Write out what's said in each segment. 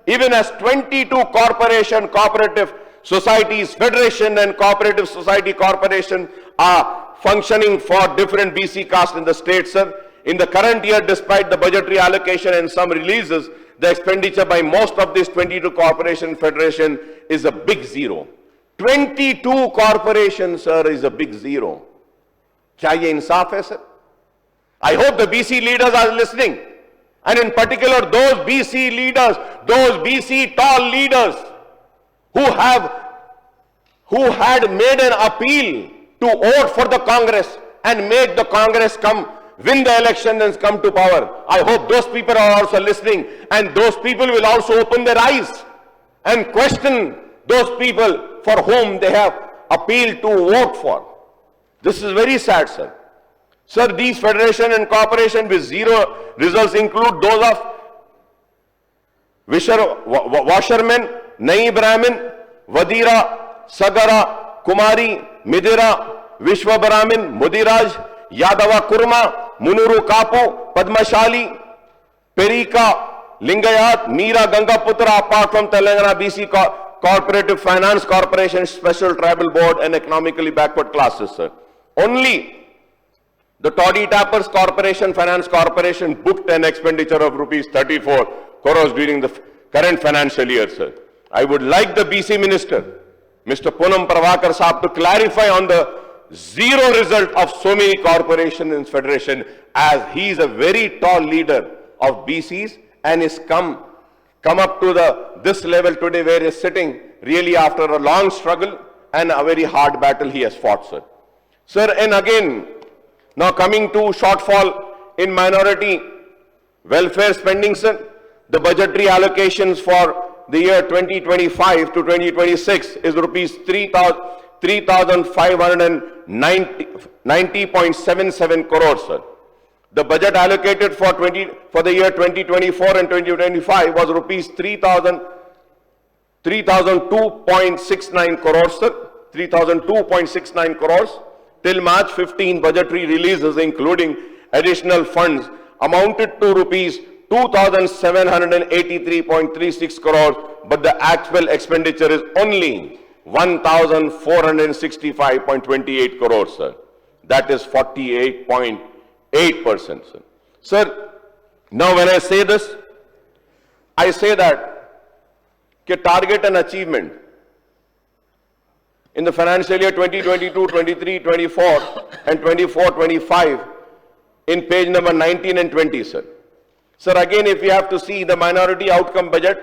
even as 22 cooperative societies, federation and cooperative society corporation are functioning for different BC castes in the state, sir. In the current year, despite the budgetary allocation and some releases, the expenditure by most of these 22 corporation federation is a big zero. 22 corporations, sir, is a big zero. Kya ye insaf hai, sir? I hope the BC leaders are listening. And in particular, those BC leaders, those BC tall leaders who had made an appeal to vote for the Congress and make the Congress win the election and come to power. I hope those people are also listening, and those people will also open their eyes and question those people for whom they have appealed to vote for. This is very sad, sir. Sir, these federation and corporation with zero results include those of washermen, Nai Brahmin, Vadira, Sagara, Kumari, Midira, Vishwa Brahmin, Mudiraj, Yadava Kurma, Munuru Kapu, Padmashali, Perika, Lingayat, Meera Gangaputra, apart from Telangana BC Cooperative Finance Corporation, Special Tribal Board and economically backward classes, sir. Only the Toddy Tappers Corporation, Finance Corporation booked an expenditure of rupees 34 crores during the current financial year, sir. I would like the BC Minister, Mr. Poonam Prabhakar Saab, to clarify on the zero result of so many corporations and federation, as he is a very tall leader of BCs and is come up to this level today where he is sitting really after a long struggle and a very hard battle he has fought, sir. Sir, and again, now coming to shortfall in minority welfare spending, sir, the budgetary allocations for the year 2025 to 2026 is rupees 3,590.77 crores, sir. The budget allocated for the year 2024 and 2025 was rupees 3,002.69 crores, sir. 3,002.69 crores. Till March 15, budgetary releases, including additional funds, amounted to rupees 2,783.36 crores, but the actual expenditure is only 1,465.28 crores, sir. That is 48.8%, sir. Sir, now when I say this, I say that target and achievement in the financial year 2022, 23, 24 and 24, 25 in page number 19 and 20, sir. Sir, again, if you have to see the minority outcome budget,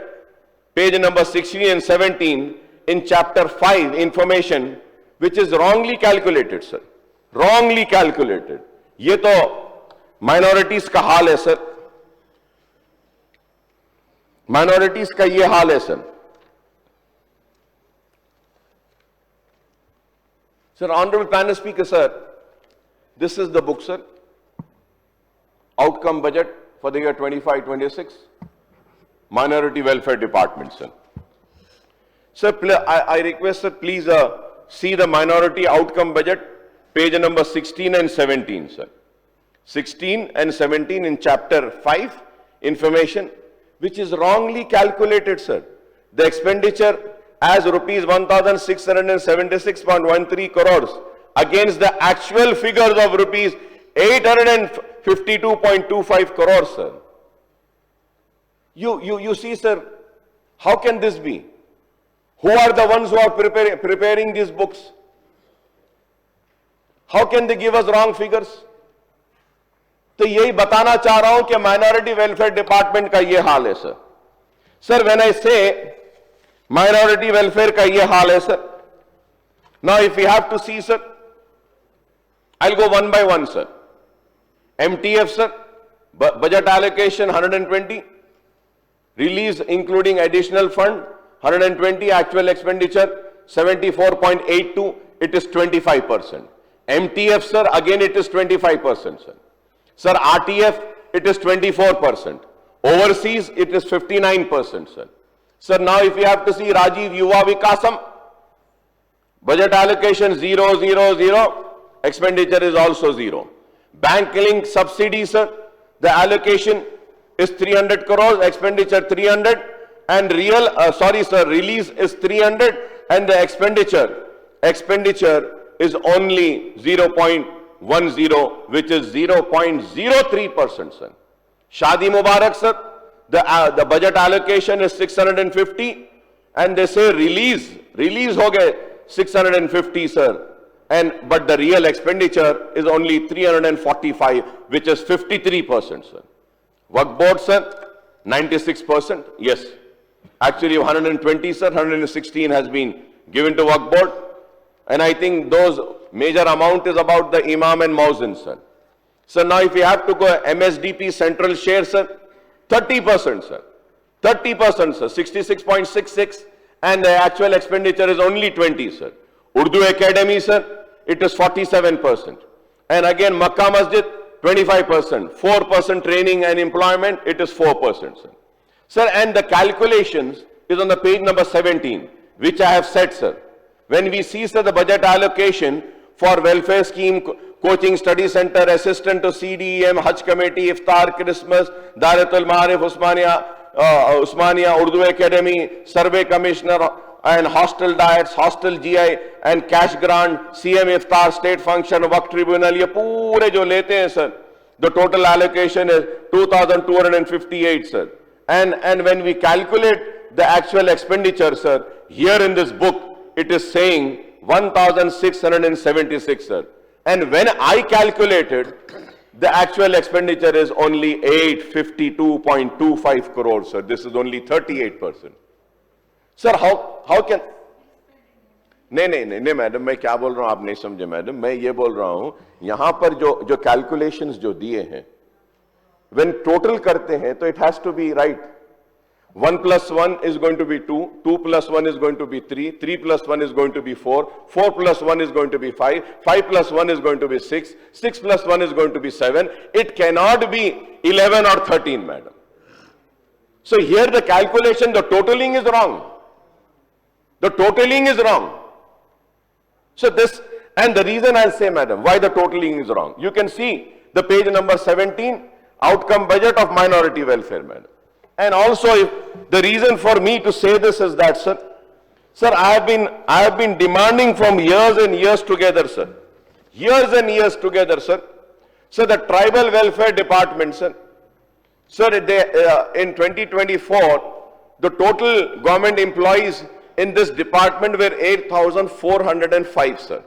page number 16 and 17 in chapter 5, information, which is wrongly calculated, sir. Wrongly calculated. Ye to minorities ka haal hai, sir. Minorities ka ye haal hai, sir. Sir, Honorable Panel Speaker, sir, this is the book, sir. Outcome budget for the year 25-26, Minority Welfare Department, sir. Sir, I request, sir, please see the minority outcome budget, page number 16 and 17, sir. 16 and 17 in chapter 5, information, which is wrongly calculated, sir. The expenditure as rupees 1,676.13 crores against the actual figures of rupees 852.25 crores, sir. You see, sir, how can this be? Who are the ones who are preparing these books? How can they give us wrong figures? तो यही बताना चाह रहा हूं कि minority welfare department का ये हाल है, sir. Sir, when I say minority welfare ka ye haal hai, sir. Now, if we have to see, sir, I'll go one by one, sir. MTF, sir, budget allocation 120, release including additional fund 120, actual expenditure 74.82, it is 25%. MTF, sir, again it is 25%, sir. Sir, RTF, it is 24%. Overseas, it is 59%, sir. Sir, now if you have to see Rajiv Yuva Vikasam, budget allocation 0, 0, 0, expenditure is also 0. Bank link subsidy, sir, the allocation is 300 crores, expenditure 300, and release is 300, and the expenditure is only 0.10, which is 0.03%, sir. Shadi Mubarak, sir. The budget allocation is 650, and they say release ho gaye 650, sir. But the real expenditure is only 345, which is 53%, sir. Waqf board, sir, 96%. Yes. Actually, 120, sir, 116 has been given to Waqf board. And I think those major amount is about the Imam and Muazzin, sir. So now if you have to go MSDP central share, sir, 30%, sir. 30%, sir. 66.66, and the actual expenditure is only 20, sir. Urdu Academy, sir, it is 47%. And again, Makkah Masjid, 25%. 4% training and employment, it is 4%, sir. Sir, and the calculations is on the page number 17, which I have said, sir. When we see, sir, the budget allocation for welfare scheme, coaching study center, assistant to CDEM, Hajj committee, Iftar, Christmas, Daratul Maarif, Usmania, Urdu Academy, survey commissioner, and hostel diets, hostel GI, and cash grant, CM Iftar, state function, Waqf tribunal, ye poore jo lete hain, sir, the total allocation is 2,258, sir. And when we calculate the actual expenditure, sir, here in this book, it is saying 1,676, sir. And when I calculated, the actual expenditure is only 852.25 crores, sir. This is only 38%. Sir, how can... नहीं madam, मैं क्या बोल रहा हूं आप नहीं समझे madam. मैं ये बोल रहा हूं यहां पर जो कैलकुलेशंस जो दिए हैं, when total करते हैं तो it has to be right. 1 plus 1 is going to be 2, 2 plus 1 is going to be 3, 3 plus 1 is going to be 4, 4 plus 1 is going to be 5, 5 plus 1 is going to be 6, 6 plus 1 is going to be 7. It cannot be 11 or 13, madam. So here the calculation, the totaling is wrong. The totaling is wrong. So this, and the reason I'll say, madam, why the totaling is wrong. You can see the page number 17, outcome budget of minority welfare, madam. And also, if the reason for me to say this is that, sir, I have been demanding from years and years together, sir. Years and years together, sir. So the tribal welfare department, sir, in 2024, the total government employees in this department were 8,405, sir.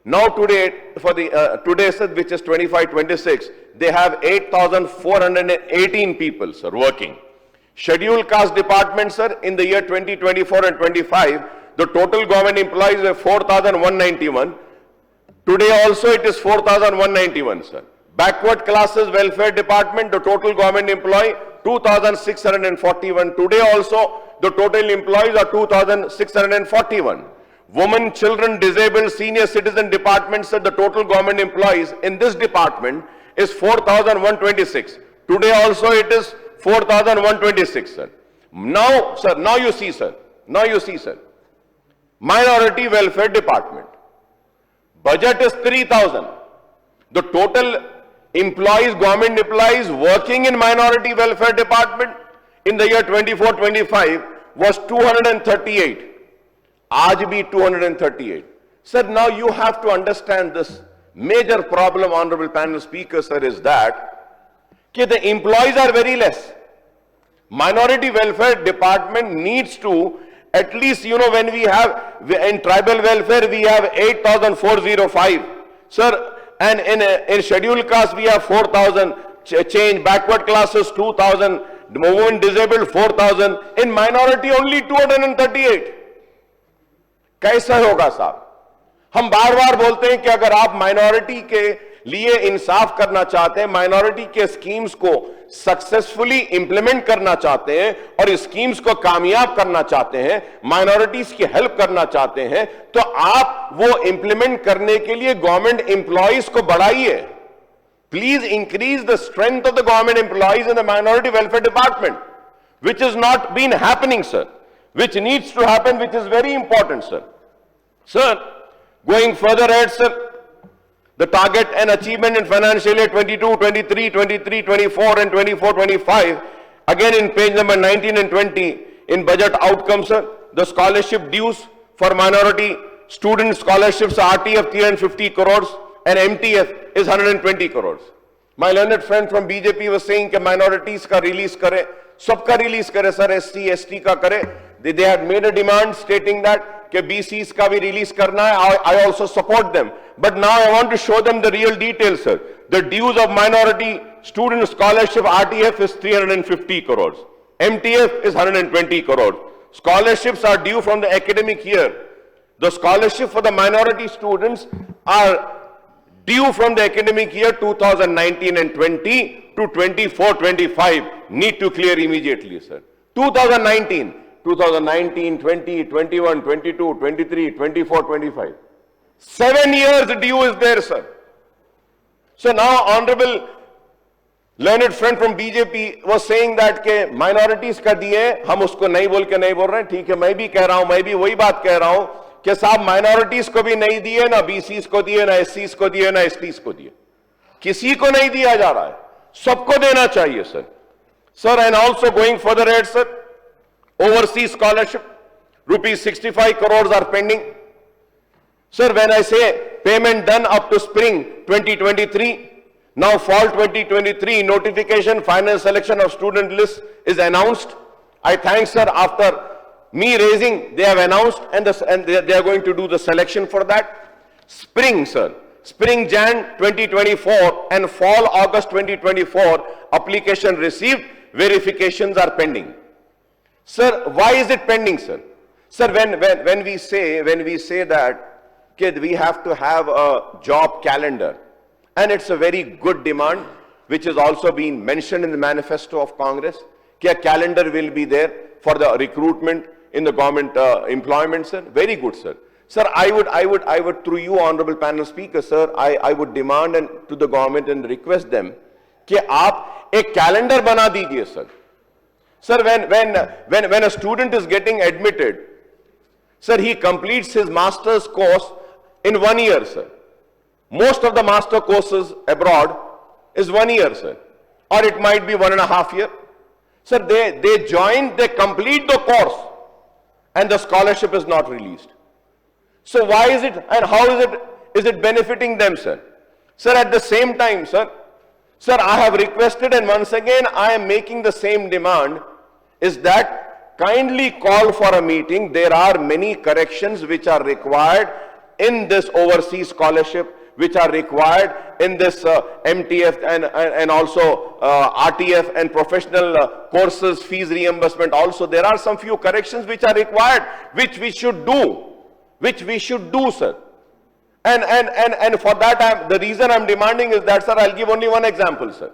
Now today, today, sir, which is 25-26, they have 8,418 people, sir, working. Scheduled caste department, sir, in the year 2024 and 25, the total government employees were 4,191. Today also it is 4,191, sir. Backward classes welfare department, the total government employee 2,641. Today also the total employees are 2,641. Women, children, disabled, senior citizen department, sir, the total government employees in this department is 4,126. Today also it is 4,126, sir. Now, sir, now you see, sir. Minority welfare department. Budget is 3,000. The total employees, government employees working in minority welfare department in the year 24-25 was 238. Aaj bhi 238. Sir, now you have to understand this major problem, honorable panel speaker, sir, is that the employees are very less. Minority welfare department needs to, at least, you know, when we have, in tribal welfare, we have 8,405. Sir, and in scheduled caste, we have 4,000, change, backward classes, 2,000, women disabled, 4,000. In minority, only 238. कैसा होगा साहब? हम बार बार बोलते हैं कि अगर आप minority के लिए इंसाफ करना चाहते हैं, माइनॉरिटी के स्कीम्स को सक्सेसफुली इंप्लीमेंट करना चाहते हैं और स्कीम्स को कामयाब करना चाहते हैं, माइनॉरिटीज की हेल्प करना चाहते हैं, तो आप वो इंप्लीमेंट करने के लिए गवर्नमेंट एम्प्लॉइज को बढ़ाइए. Please increase the strength of the government employees in the minority welfare department, which has not been happening, sir, which needs to happen, which is very important, sir. Sir, going further ahead, sir, the target and achievement in financial year 22, 23, 23, 24 and 24, 25, again in page number 19 and 20, in budget outcomes, sir, the scholarship dues for minority student scholarships, RTF 350 crores and MTF is 120 crores. My learned friend from BJP was saying that minorities ka release kare, sabka release kare, sir, ST ka kare. They had made a demand stating that ke BCs ka bhi release karna hai. I also support them. But now I want to show them the real details, sir. The dues of minority student scholarship RTF is 350 crores. MTF is 120 crores. Scholarships are due from the academic year. The scholarship for the minority students are due from the academic year 2019 and 20 to 24-25. Need to clear immediately, sir. 2019, 20, 21, 22, 23, 24, 25. 7 years due is there, sir. So now Honorable learned friend from BJP was saying that के minorities का दिए हम उसको नहीं बोल रहे हैं. ठीक है, मैं भी कह रहा हूं, मैं भी वही बात कह रहा हूं कि साहब minorities को भी नहीं दिए, ना BCs को दिए, ना SCs को दिए, ना STs को दिए. किसी को नहीं दिया जा रहा है, सबको देना चाहिए, sir. Sir, and also going further ahead, sir, overseas scholarship, rupees 65 crores are pending. Sir, when I say payment done up to spring 2023, now fall 2023, notification, final selection of student list is announced. I thank, sir, after me raising, they have announced and they are going to do the selection for that. Spring, sir, spring Jan 2024 and fall August 2024, application received, verifications are pending. Sir, why is it pending, sir? Sir, when we say that we have to have a job calendar, and it's a very good demand, which is also being mentioned in the manifesto of Congress, that a calendar will be there for the recruitment in the government employment, sir. Very good, sir. Sir, I would through you, Honorable Panel Speaker, sir, I would demand to the government and request them that aap ek calendar bana dijiye, sir. Sir, when a student is getting admitted, sir, he completes his master's course in 1 year, sir. Most of the master courses abroad is 1 year, sir. Or it might be 1.5 years. Sir, they join, they complete the course and the scholarship is not released. So why is it and how is it benefiting them, sir? Sir, at the same time, sir, I have requested and once again I am making the same demand is that kindly call for a meeting. There are many corrections which are required in this overseas scholarship, which are required in this MTF and also RTF and professional courses, fees reimbursement also. There are some few corrections which are required, which we should do, sir. And for that, the reason I'm demanding is that, sir, I'll give only one example, sir.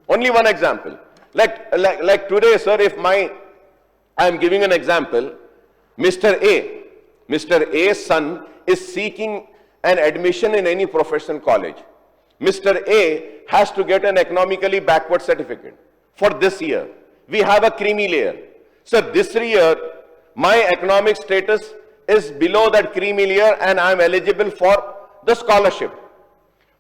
Only one example. Like today, sir, if I'm giving an example, Mr. A's son is seeking an admission in any professional college. Mr. A has to get an economically backward certificate for this year. We have a creamy layer. So this year, my economic status is below that creamy layer and I am eligible for the scholarship.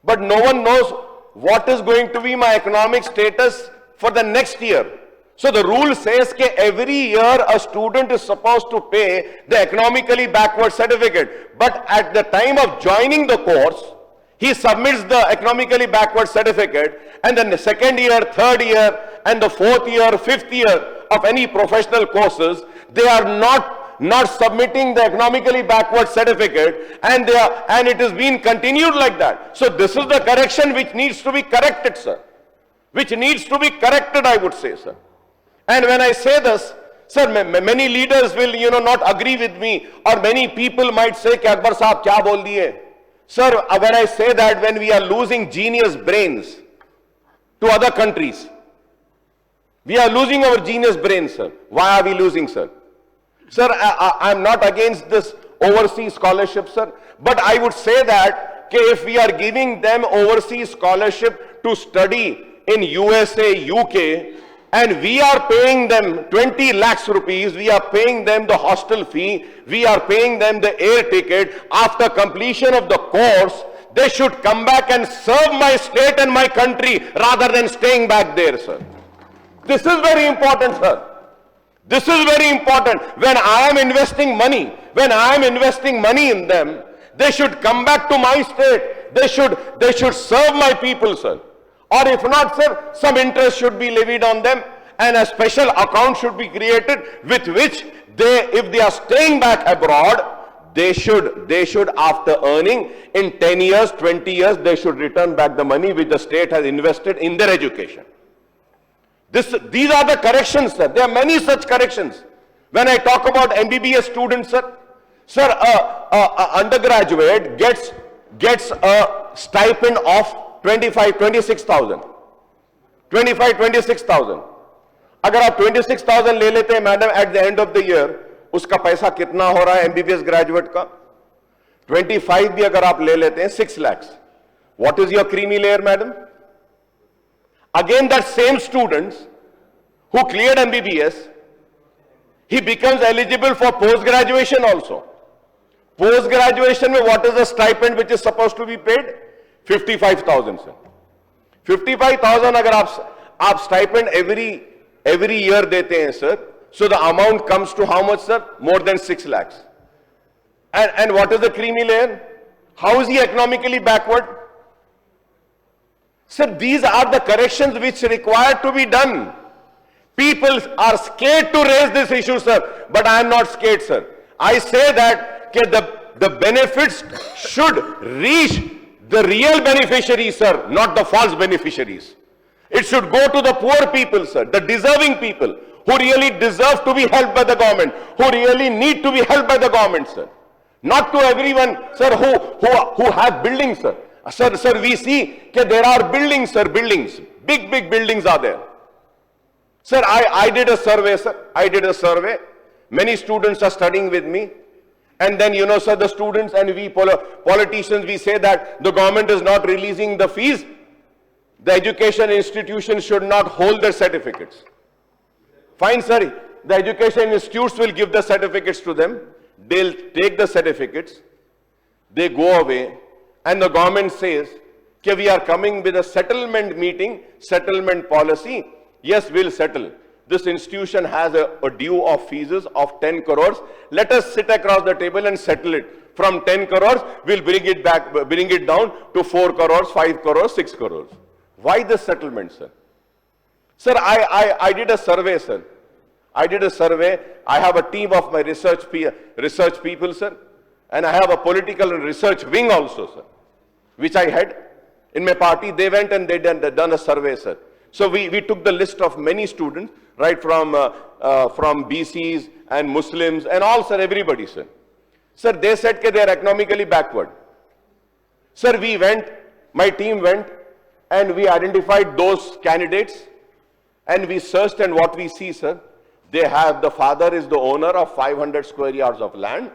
But no one knows what is going to be my economic status for the next year. So the rule says that every year a student is supposed to pay the economically backward certificate. But at the time of joining the course, he submits the economically backward certificate, and then the second year, third year, and the fourth year, fifth year of any professional courses, they are not submitting the economically backward certificate, and it is being continued like that. So this is the correction which needs to be corrected, sir. Which needs to be corrected, I would say, sir. And when I say this, sir, many leaders will, not agree with me, or many people might say, "Ki Akbar Sahab kya bol diye?" Sir, when I say that when we are losing genius brains to other countries, we are losing our genius brains, sir. Why are we losing, sir? Sir, I'm not against this overseas scholarship, sir, but I would say that if we are giving them overseas scholarship to study in USA, UK, and we are paying them 20 lakhs rupees, we are paying them the hostel fee, we are paying them the air ticket. After completion of the course, they should come back and serve my state and my country rather than staying back there, sir. This is very important, sir. This is very important. When I am investing money in them, they should come back to my state. They should serve my people, sir. Or if not, sir, some interest should be levied on them and a special account should be created with which if they are staying back abroad, they should after earning in 10 years, 20 years, they should return back the money which the state has invested in their education. These are the corrections, sir. There are many such corrections. When I talk about MBBS students, sir, undergraduate gets a stipend of 26,000. 26,000. अगर आप 26,000 ले लेते हैं madam at the end of the year, उसका पैसा कितना हो रहा है एमबीबीएस ग्रेजुएट का? 25 भी अगर आप ले लेते हैं 6 lakhs. What is your creamy layer, madam? Again, that same students who cleared MBBS, he becomes eligible for post-graduation also. Post-graduation, what is the stipend which is supposed to be paid? 55,000, sir. 55,000 अगर आप stipend every year देते हैं, sir. So the amount comes to how much, sir? More than 6 lakhs. And what is the creamy layer? How is he economically backward? Sir, these are the corrections which require to be done. People are scared to raise this issue, sir. But I am not scared, sir. I say that the benefits should reach the real beneficiaries, sir, not the false beneficiaries. It should go to the poor people, sir, the deserving people who really deserve to be helped by the government, who really need to be helped by the government, sir. Not to everyone, sir, who have buildings, sir. Sir, we see that there are buildings, sir, buildings. Big buildings are there. Sir, I did a survey, sir. I did a survey. Many students are studying with me. And then, you know, sir, the students and we politicians, we say that the government is not releasing the fees. The education institutions should not hold their certificates. Fine, sir. The education institutes will give the certificates to them. They'll take the certificates. They go away. And the government says, okay, we are coming with a settlement meeting, settlement policy. Yes, we'll settle. This institution has a due of fees of 10 crores. Let us sit across the table and settle it. From 10 crores, we'll bring it down to 4 crores, 5 crores, 6 crores. Why this settlement, sir? Sir, I did a survey, sir. I did a survey. I have a team of my research people, sir. And I have a political and research wing also, sir, which I had in my party. They went and they done a survey, sir. So we took the list of many students, right from BCs and Muslims and all, sir, everybody, sir. Sir, they said that they are economically backward. Sir, we went, my team went, and we identified those candidates, and we searched, and what we see, sir, they have, the father is the owner of 500 square yards of land.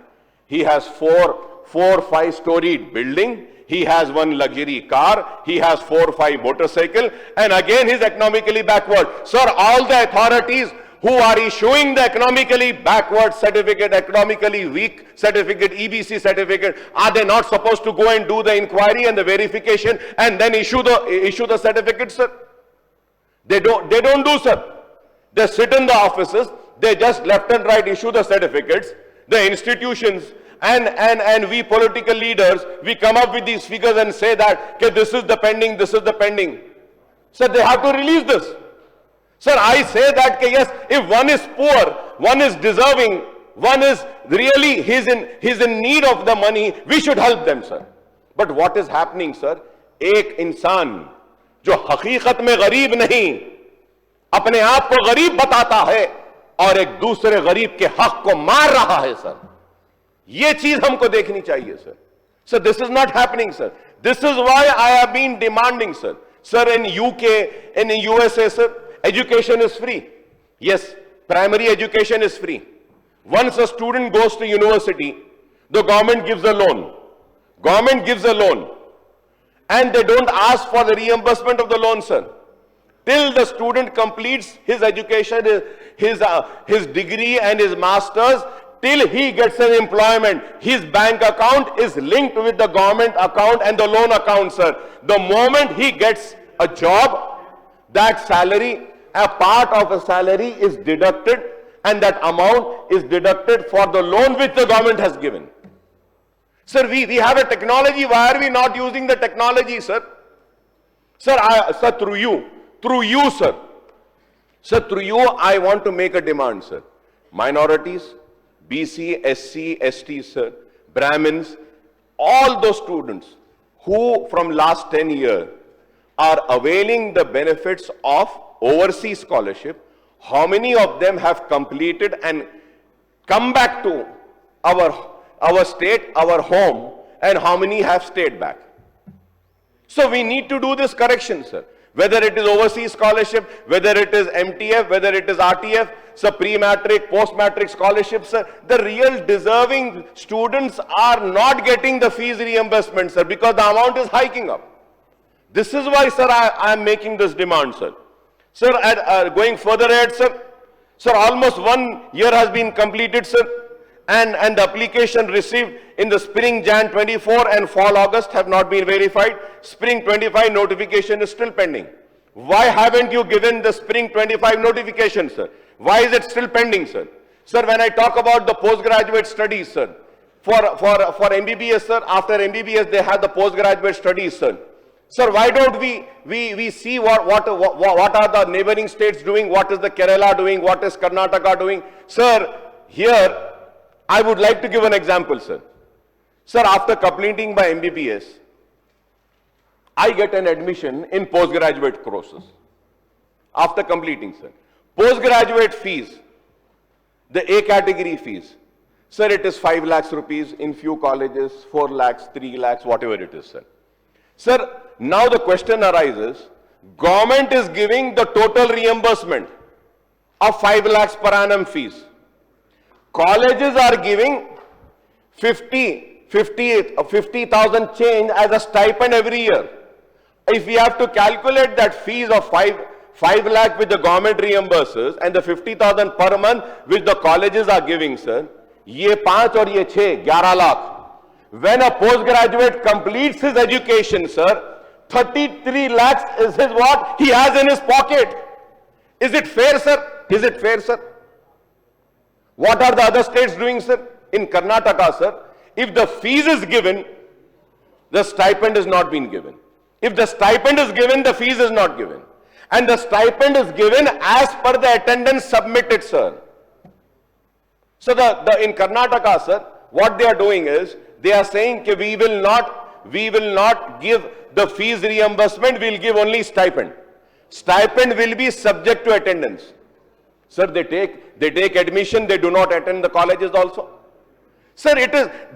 He has four 5-storied building. He has one luxury car. He has 4 or 5 motorcycle. And again, he's economically backward. Sir, all the authorities who are issuing the economically backward certificate, economically weak certificate, EBC certificate, are they not supposed to go and do the inquiry and the verification and then issue the certificate, sir? They don't do, sir. They sit in the offices. They just left and right issue the certificates. The institutions and we political leaders, we come up with these figures and say that, okay, this is the pending, this is the pending. Sir, they have to release this. Sir, I say that, okay, yes, if one is poor, one is deserving, one is really, he's in need of the money, we should help them, sir. But what is happening, sir? एक इंसान जो हकीकत में गरीब नहीं, अपने आप को गरीब बताता है और एक दूसरे गरीब के हक को मार रहा है, सर. ये चीज हमको देखनी चाहिए, sir. So this is not happening, sir. This is why I have been demanding, sir. Sir, in UK, in USA, sir, education is free. Yes, primary education is free. Once a student goes to university, the government gives a loan. Government gives a loan. And they don't ask for the reimbursement of the loan, sir. Till the student completes his education, his degree and his master's, till he gets an employment, his bank account is linked with the government account and the loan account, sir. The moment he gets a job, that salary, a part of a salary is deducted and that amount is deducted for the loan which the government has given. Sir, we have a technology. Why are we not using the technology, sir? Sir, sir, through you, sir. Sir, through you, I want to make a demand, sir. Minorities, BC, SC, ST, sir, Brahmins, all those students who from last 10 years are availing the benefits of overseas scholarship, how many of them have completed and come back to our state, our home, and how many have stayed back? So we need to do this correction, sir. Whether it is overseas scholarship, whether it is MTF, whether it is RTF, sir, pre-matric, post-matric scholarships, sir, the real deserving students are not getting the fees reimbursement, sir, because the amount is hiking up. This is why, sir, I am making this demand, sir. Sir, going further ahead, sir, almost 1 year has been completed, sir, and the application received in the spring Jan 24 and fall August have not been verified. Spring 25 notification is still pending. Why haven't you given the spring 25 notification, sir? Why is it still pending, sir? Sir, when I talk about the postgraduate studies, sir, for MBBS, sir, after MBBS they have the postgraduate studies, sir. Sir, why don't we see what are the neighboring states doing, what is the Kerala doing, what is Karnataka doing? Sir, here I would like to give an example, sir. Sir, after completing my MBBS, I get an admission in postgraduate courses. After completing, sir. Postgraduate fees, the A category fees. Sir, it is 5 lakhs rupees in few colleges, 4 lakhs, 3 lakhs, whatever it is, sir. Sir, now the question arises, government is giving the total reimbursement of 5 lakhs per annum fees. Colleges are giving 50,000 change as a stipend every year. If we have to calculate that fees of 5 lakh which the government reimburses and the 50,000 per month which the colleges are giving, sir, ye 5 or ye 6, 11 lakh. When a postgraduate completes his education, sir, 33 lakhs is his what he has in his pocket. Is it fair, sir? Is it fair, sir? What are the other states doing, sir? In Karnataka, sir, if the fees is given, the stipend is not being given. If the stipend is given, the fees is not given. And the stipend is given as per the attendance submitted, sir. So in Karnataka, sir, what they are doing is, they are saying that we will not give the fees reimbursement, we will give only stipend. Stipend will be subject to attendance. Sir, they take admission, they do not attend the colleges also. Sir,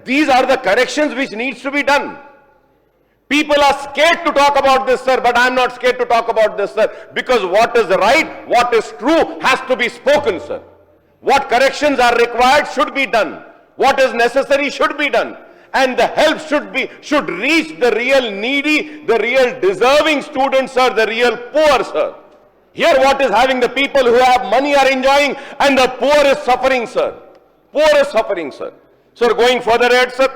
these are the corrections which needs to be done. People are scared to talk about this, sir, but I am not scared to talk about this, sir, because what is right, what is true has to be spoken, sir. What corrections are required should be done. What is necessary should be done. And the help should reach the real needy, the real deserving students, sir, the real poor, sir. Here what is having, the people who have money are enjoying and the poor is suffering, sir. Poor is suffering, sir. Sir, going further ahead, sir,